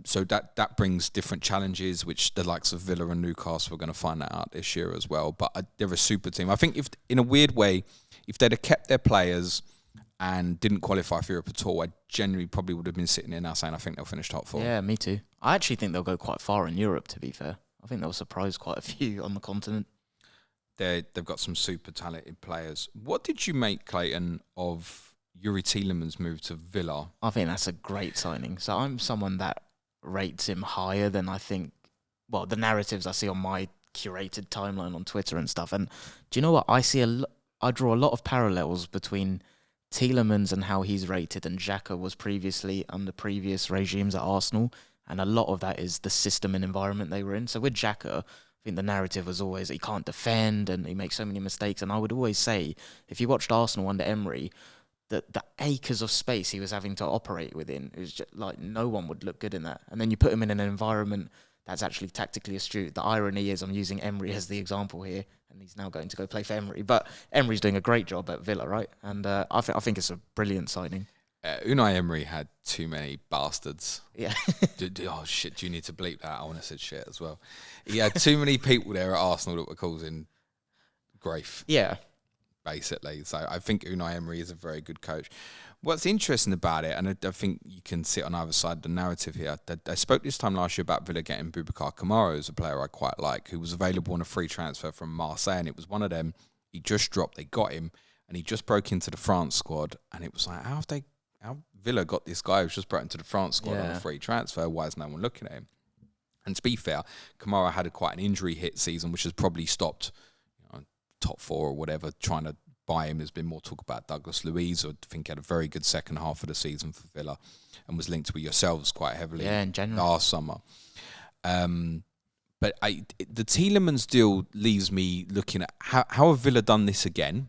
S2: So that brings different challenges, which the likes of Villa and Newcastle are going to find that out this year as well. But they're a super team. I think if, in a weird way, if they'd have kept their players and didn't qualify for Europe at all, I generally probably would have been sitting here now saying I think they'll finish top 4.
S1: Yeah, me too. I actually think they'll go quite far in Europe, to be fair. I think they'll surprise quite a few on the continent.
S2: They've got some super talented players. What did you make, Clayton, of Youri Tielemans move to Villa.
S1: I think that's a great signing. So I'm someone that rates him higher than I think, well, the narratives I see on my curated timeline on Twitter and stuff. And do you know what? I draw a lot of parallels between Tielemans and how he's rated and Xhaka was previously under previous regimes at Arsenal. And a lot of that is the system and environment they were in. So with Xhaka, I think the narrative was always he can't defend and he makes so many mistakes. And I would always say, if you watched Arsenal under Emery, the acres of space he was having to operate within, it was just like no one would look good in that. And then you put him in an environment that's actually tactically astute. The irony is I'm using Emery as the example here, and he's now going to go play for Emery. But Emery's doing a great job at Villa, right? And I think it's a brilliant signing.
S2: Unai Emery had too many bastards.
S1: Yeah.
S2: Oh, shit, do you need to bleep that? I want to say shit as well. He had too many people there at Arsenal that were causing grief.
S1: Yeah.
S2: Basically. So I think Unai Emery is a very good coach. What's interesting about it, and I think you can sit on either side of the narrative here, I spoke this time last year about Villa getting Boubacar Kamara, who's a player I quite like, who was available on a free transfer from Marseille, and it was one of them. He just dropped, they got him, and he just broke into the France squad, and it was like, how Villa got this guy who's just brought into the France squad on a free transfer? Why is no one looking at him? And to be fair, Kamara had quite an injury hit season, which has probably stopped top four or whatever trying to buy him. There's been more talk about Douglas Luiz, who I think had a very good second half of the season for Villa and was linked with yourselves quite heavily
S1: in general
S2: last summer. But the Tielemans deal leaves me looking at how have Villa done this again?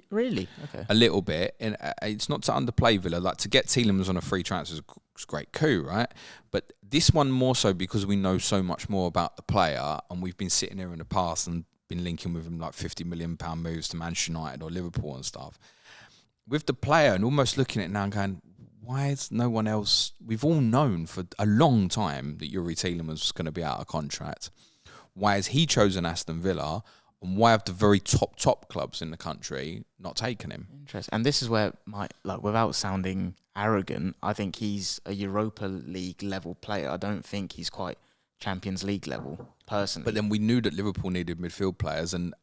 S1: Really? Okay.
S2: A little bit. And it's not to underplay Villa. Like, to get Tielemans on a free transfer is a great coup, right? But this one more so because we know so much more about the player, and we've been sitting here in the past and been linking with him like £50 million moves to Manchester United or Liverpool and stuff. With the player, and almost looking at it now and going, why is no one else? We've all known for a long time that Youri Tielemans was going to be out of contract. Why has he chosen Aston Villa? And why have the very top clubs in the country not taken him?
S1: Interesting. And this is where, without sounding arrogant, I think he's a Europa League level player. I don't think he's quite Champions League level, personally.
S2: But then we knew that Liverpool needed midfield players, and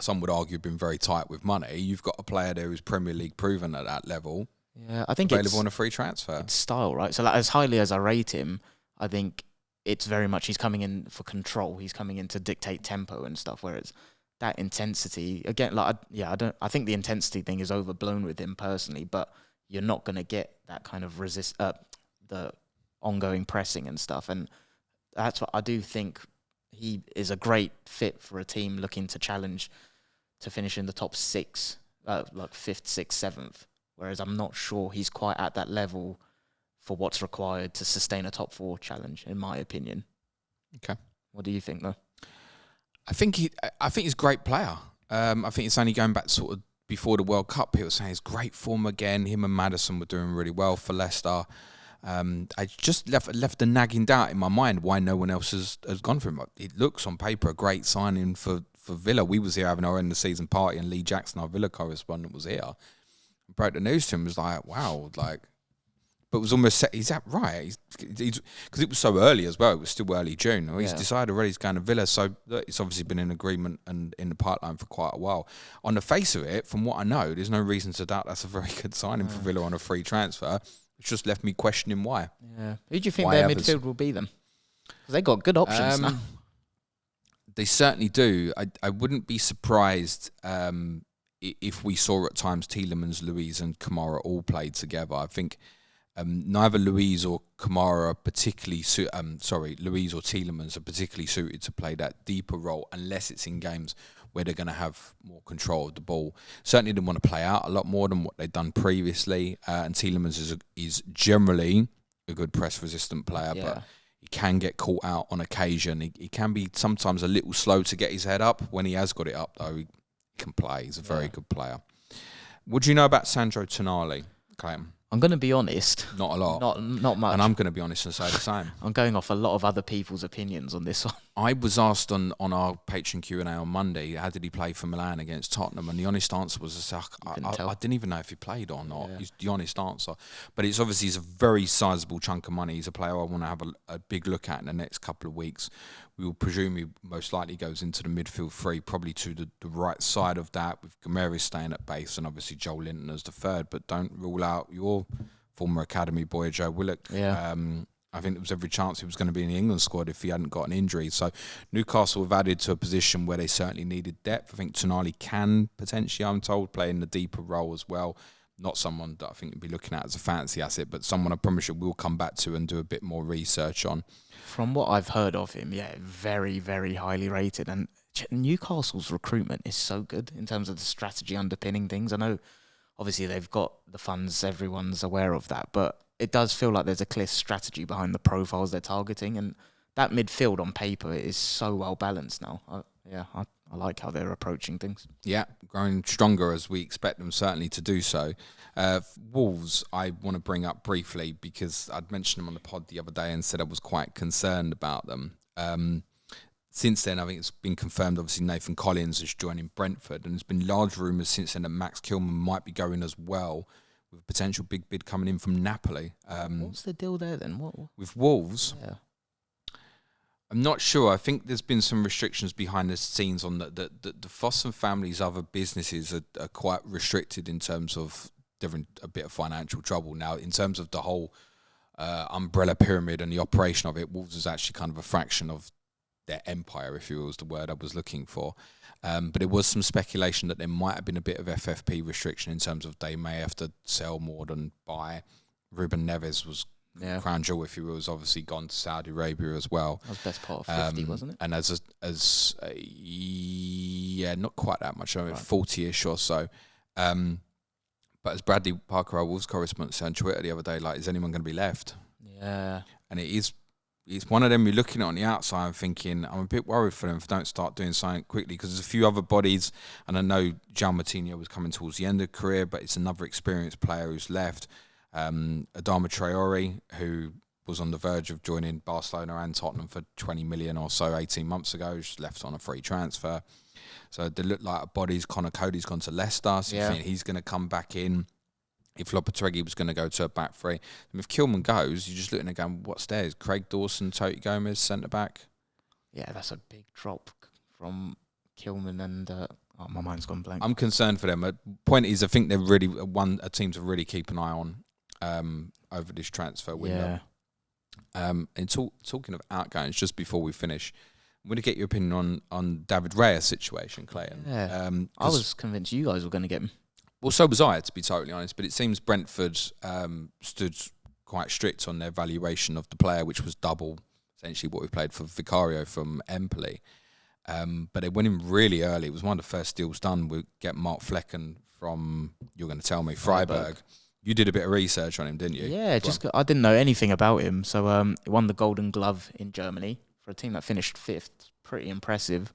S2: some would argue been very tight with money. You've got a player there who's Premier League proven at that level.
S1: Yeah, I think
S2: available on a free transfer.
S1: It's style, right? So as highly as I rate him, I think it's very much he's coming in for control. He's coming in to dictate tempo and stuff. Whereas that intensity, again, I think the intensity thing is overblown with him personally. But you're not going to get that kind of the ongoing pressing and stuff. And that's what I do think. He is a great fit for a team looking to challenge to finish in the top six, like fifth, sixth, seventh. Whereas I'm not sure he's quite at that level for what's required to sustain a top four challenge, in my opinion.
S2: Okay.
S1: What do you think, though?
S2: I think he's a great player. I think it's only going back sort of before the World Cup. People were saying he's great form again. Him and Maddison were doing really well for Leicester. I just left the nagging doubt in my mind why no one else has gone for him. It looks on paper a great signing for Villa. We was here having our end of season party, and Lee Jackson, our Villa correspondent, was here. I broke the news to him. Was like, wow, like, but it was almost set. Is that right? Because it was so early as well. It was still early June. He's decided already he's going to Villa, so it's obviously been in agreement and in the pipeline for quite a while. On the face of it, from what I know, there's no reason to doubt that's a very good signing for Villa on a free transfer. It's just left me questioning why.
S1: Yeah. Who do you think their midfield will be then? Because they got good options now.
S2: They certainly do. I wouldn't be surprised if we saw at times Tielemans, Luiz and Kamara all played together. I think neither Luiz or Kamara are particularly Luiz or Tielemans are particularly suited to play that deeper role unless it's in games where they're going to have more control of the ball. Certainly didn't want to play out a lot more than what they've done previously. And Tielemans is generally a good press-resistant player, but he can get caught out on occasion. He can be sometimes a little slow to get his head up. When he has got it up, though, he can play. He's a very good player. What do you know about Sandro Tonali, Clayton?
S1: I'm going to be honest.
S2: Not a lot.
S1: Not much.
S2: And I'm going to be honest and say the same.
S1: I'm going off a lot of other people's opinions on this one.
S2: I was asked on our Patreon Q&A on Monday, how did he play for Milan against Tottenham? And the honest answer was, I didn't even know if he played or not. It's the honest answer. But it's obviously a very sizable chunk of money. He's a player I want to have a big look at in the next couple of weeks. We will presume he most likely goes into the midfield three, probably to the right side of that, with Gomeris staying at base and obviously Joel Linton as the third. But don't rule out your former academy boy, Joe Willock.
S1: Yeah.
S2: I think there was every chance he was going to be in the England squad if he hadn't got an injury. So Newcastle have added to a position where they certainly needed depth. I think Tonali can potentially, I'm told, play in the deeper role as well. Not someone that I think you'd be looking at as a fancy asset, but someone I promise you we'll come back to and do a bit more research on.
S1: From what I've heard of him, very, very highly rated. And Newcastle's recruitment is so good in terms of the strategy underpinning things. I know, obviously, they've got the funds. Everyone's aware of that. But it does feel like there's a clear strategy behind the profiles they're targeting. And that midfield on paper is so well balanced now. I like how they're approaching things.
S2: Yeah, growing stronger as we expect them certainly to do so. Wolves, I want to bring up briefly because I'd mentioned them on the pod the other day and said I was quite concerned about them. Since then, I think it's been confirmed, obviously, Nathan Collins is joining Brentford, and there's been large rumours since then that Max Kilman might be going as well, with a potential big bid coming in from Napoli.
S1: What's the deal there then? What?
S2: With Wolves?
S1: Yeah.
S2: I'm not sure. I think there's been some restrictions behind the scenes on the Fossum family's other businesses are quite restricted in terms of a bit of financial trouble. Now, in terms of the whole umbrella pyramid and the operation of it, Wolves is actually kind of a fraction of their empire, if you will, is the word I was looking for. But there was some speculation that there might have been a bit of FFP restriction in terms of they may have to sell more than buy. Ruben Neves was crown jewel, if you will, was obviously gone to Saudi Arabia as well.
S1: That was best part of 50, wasn't it?
S2: And not quite that much, 40-ish or so. But as Bradley Parker, our Wolves correspondent, said on Twitter the other day, like, is anyone going to be left?
S1: Yeah.
S2: And it's one of them you're looking at on the outside and thinking, I'm a bit worried for them if they don't start doing something quickly, because there's a few other bodies, and I know João Moutinho was coming towards the end of career, but it's another experienced player who's left. Adama Traore, who was on the verge of joining Barcelona and Tottenham for 20 million or so 18 months ago, just left on a free transfer. So they look like bodies. Connor Cody's gone to Leicester, so you think he's going to come back in. If Lopetegui was going to go to a back three. And if Kilman goes, you're just looking at going, what's there? Is Craig Dawson, Toti Gomez, centre-back?
S1: Yeah, that's a big drop from Kilman and... my mind's gone blank.
S2: I'm concerned for them. The point is, I think they're really a team to really keep an eye on over this transfer window. Yeah. And talking of outgoings, just before we finish, I'm going to get your opinion on David Raya's situation, Clayton.
S1: Yeah. I was convinced you guys were going to get him.
S2: Well, so was I, to be totally honest. But it seems Brentford stood quite strict on their valuation of the player, which was double, essentially, what we played for Vicario from Empoli. But they went in really early. It was one of the first deals done. We get Mark Flecken from, you're going to tell me, Freiburg. You did a bit of research on him, didn't you?
S1: Yeah, I didn't know anything about him. So he won the Golden Glove in Germany for a team that finished 5th. Pretty impressive.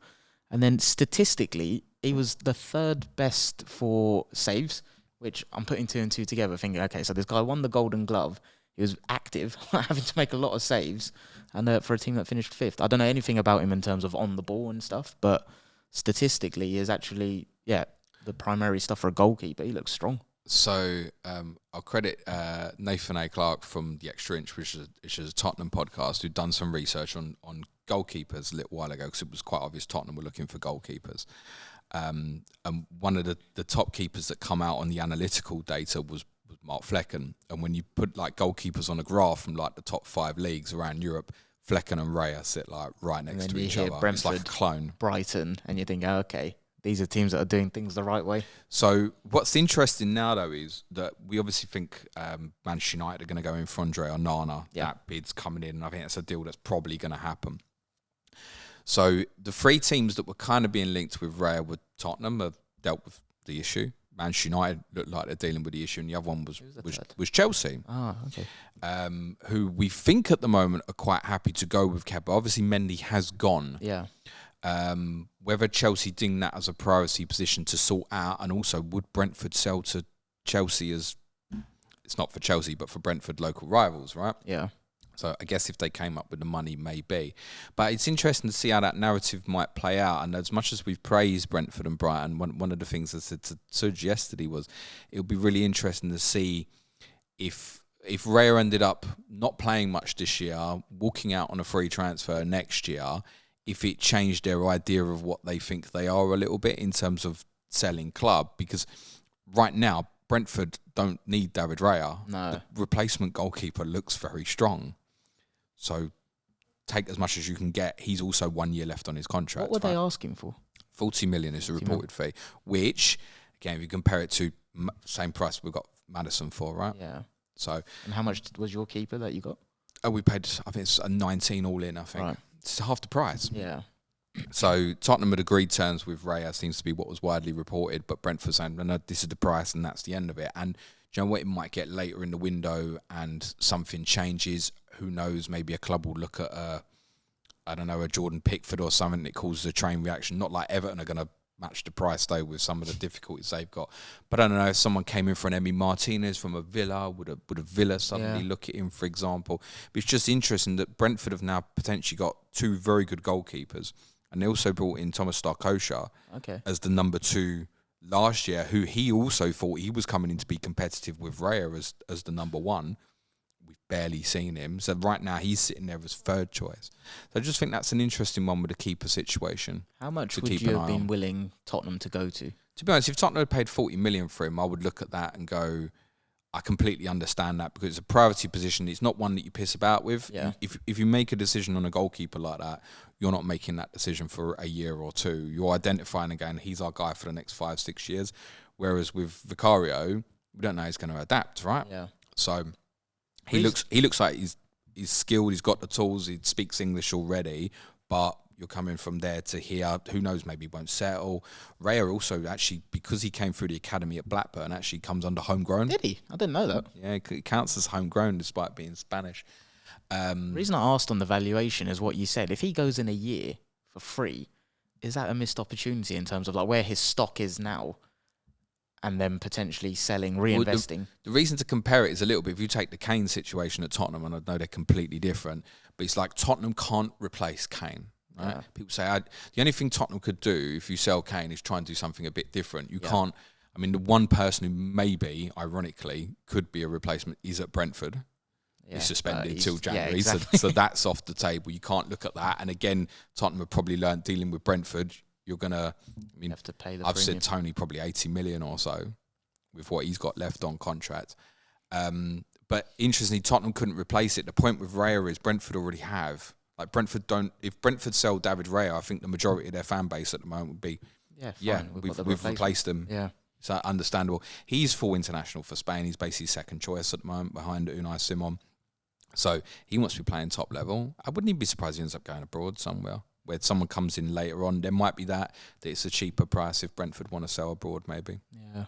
S1: And then statistically, he was the 3rd best for saves, which I'm putting 2 and 2 together, thinking, okay, so this guy won the Golden Glove. He was active, having to make a lot of saves, and for a team that finished 5th. I don't know anything about him in terms of on the ball and stuff, but statistically, he is actually, the primary stuff for a goalkeeper. He looks strong.
S2: So I'll credit Nathan A. Clark from The Extra Inch, which is a Tottenham podcast, who'd done some research on goalkeepers a little while ago, because it was quite obvious Tottenham were looking for goalkeepers. And one of the top keepers that come out on the analytical data was Mark Flecken. And when you put like goalkeepers on a graph from like the top 5 leagues around Europe, Flecken and Raya sit like right next to each other.
S1: Brentford,
S2: it's like a clone.
S1: Brighton, and you think, okay, these are teams that are doing things the right way.
S2: So what's interesting now, though, is that we obviously think Manchester United are going to go in for Andre Onana. Yeah. That bid's coming in, and I think that's a deal that's probably going to happen. So the 3 teams that were kind of being linked with Raya with Tottenham have dealt with the issue. Manchester United looked like they're dealing with the issue, and the other one was Chelsea.
S1: Ah, okay.
S2: Who we think at the moment are quite happy to go with Kepa. Obviously, Mendy has gone.
S1: Yeah.
S2: Whether Chelsea deem that as a priority position to sort out, and also would Brentford sell to Chelsea as, it's not for Chelsea, but for Brentford local rivals, right?
S1: Yeah.
S2: So I guess if they came up with the money, maybe. But it's interesting to see how that narrative might play out. And as much as we've praised Brentford and Brighton, one of the things I said to Suj yesterday was it would be really interesting to see if Raya ended up not playing much this year, walking out on a free transfer next year, if it changed their idea of what they think they are a little bit in terms of selling club. Because right now, Brentford don't need David Raya.
S1: No.
S2: The replacement goalkeeper looks very strong. So take as much as you can get. He's also 1 year left on his contract.
S1: What were they asking for?
S2: 40 million is the reported fee, which, again, if you compare it to same price we've got Maddison for, right?
S1: Yeah.
S2: So,
S1: and how much was your keeper that you got?
S2: We paid, I think it's a 19 all in, I think. Right. It's half the price.
S1: Yeah.
S2: So Tottenham had agreed terms with Raya, seems to be what was widely reported, but Brentford saying, no, this is the price and that's the end of it. And do you know what, it might get later in the window and something changes. Who knows, maybe a club will look at a Jordan Pickford or something that causes a chain reaction. Not like Everton are going to match the price though with some of the difficulties they've got. But I don't know, if someone came in for an Emi Martinez from a Villa, would a Villa suddenly look at him, for example? But it's just interesting that Brentford have now potentially got two very good goalkeepers. And they also brought in Thomas Starkosha as the number 2 last year, who he also thought he was coming in to be competitive with Raya as the number 1. We've barely seen him. So right now he's sitting there as third choice. So I just think that's an interesting one with the keeper situation.
S1: How much would you have been willing Tottenham to go to?
S2: To be honest, if Tottenham had paid 40 million for him, I would look at that and go, I completely understand that, because it's a priority position. It's not one that you piss about with.
S1: Yeah.
S2: If you make a decision on a goalkeeper like that, you're not making that decision for a year or two. You're identifying again, he's our guy for the next 5-6 years. Whereas with Vicario, we don't know he's going to adapt, right?
S1: Yeah.
S2: So he looks like he's skilled. He's got the tools. He speaks English already, but you're coming from there to here. Who knows? Maybe he won't settle. Raya also actually, because he came through the academy at Blackburn, actually comes under homegrown.
S1: Did he? I didn't know that.
S2: Yeah, it counts as homegrown despite being Spanish.
S1: The reason I asked on the valuation is what you said. If he goes in a year for free, is that a missed opportunity in terms of like where his stock is now, and then potentially selling, reinvesting?
S2: Well, the reason to compare it is a little bit, if you take the Kane situation at Tottenham, and I know they're completely different, but it's like Tottenham can't replace Kane. Right? Yeah. People say the only thing Tottenham could do if you sell Kane is try and do something a bit different. You can't. I mean, the one person who maybe, ironically, could be a replacement is at Brentford. Yeah, he's suspended till January, yeah, exactly. so that's off the table. You can't look at that. And again, Tottenham have probably learned dealing with Brentford. You're gonna,
S1: you have to pay the
S2: I've
S1: premium.
S2: said Tony probably 80 million or so with what he's got left on contract. But interestingly, Tottenham couldn't replace it. The point with Raya is Brentford already have. Like Brentford don't. If Brentford sell David Raya, I think the majority of their fan base at the moment would be, we've replaced him.
S1: Yeah,
S2: so understandable. He's full international for Spain. He's basically second choice at the moment behind Unai Simon. So he wants to be playing top level. I wouldn't even be surprised if he ends up going abroad somewhere where someone comes in later on. There might be that it's a cheaper price if Brentford want to sell abroad, maybe.
S1: Yeah.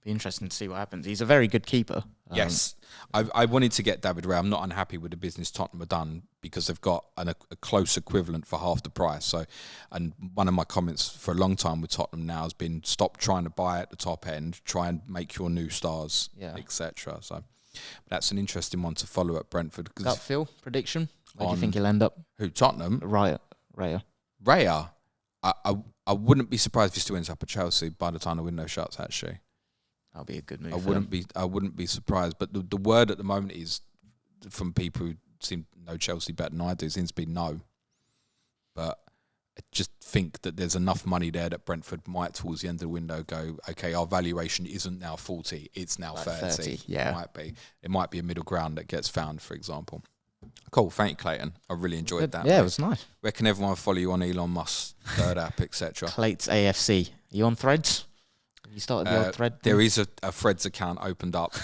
S1: Be interesting to see what happens. He's a very good keeper.
S2: Yes. I wanted to get David Raya. I'm not unhappy with the business Tottenham have done because they've got a close equivalent for half the price. So, and one of my comments for a long time with Tottenham now has been stop trying to buy at the top end, try and make your new stars, etc. So that's an interesting one to follow at Brentford.
S1: Gut feel prediction? Where do you think he'll end up?
S2: Who, Tottenham?
S1: Raya.
S2: Raya? I wouldn't be surprised if he still ends up at Chelsea by the time the window shuts, actually.
S1: That'll be a good move.
S2: I wouldn't be surprised. But the word at the moment is, from people who seem to know Chelsea better than I do, seems to be no. But I just think that there's enough money there that Brentford might, towards the end of the window, go, okay, our valuation isn't now 40, it's now like 30.
S1: Yeah.
S2: It might be a middle ground that gets found, for example. Cool, thank you, Clayton. I really enjoyed that.
S1: Yeah, it was nice.
S2: Where can everyone follow you on Elon Musk's third app, etc.?
S1: Clates AFC. Are you on Threads? You started the old thread?
S2: There is a Threads account opened up,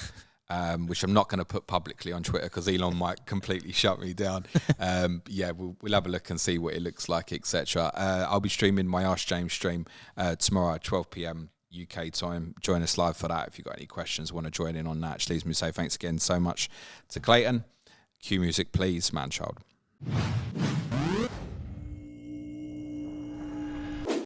S2: which I'm not going to put publicly on Twitter because Elon might completely shut me down. We'll have a look and see what it looks like, etc. I'll be streaming my Ask James stream tomorrow at 12 p.m. UK time. Join us live for that if you've got any questions, want to join in on that. Which leaves me to say thanks again so much to Clayton. Cue music, please, man child.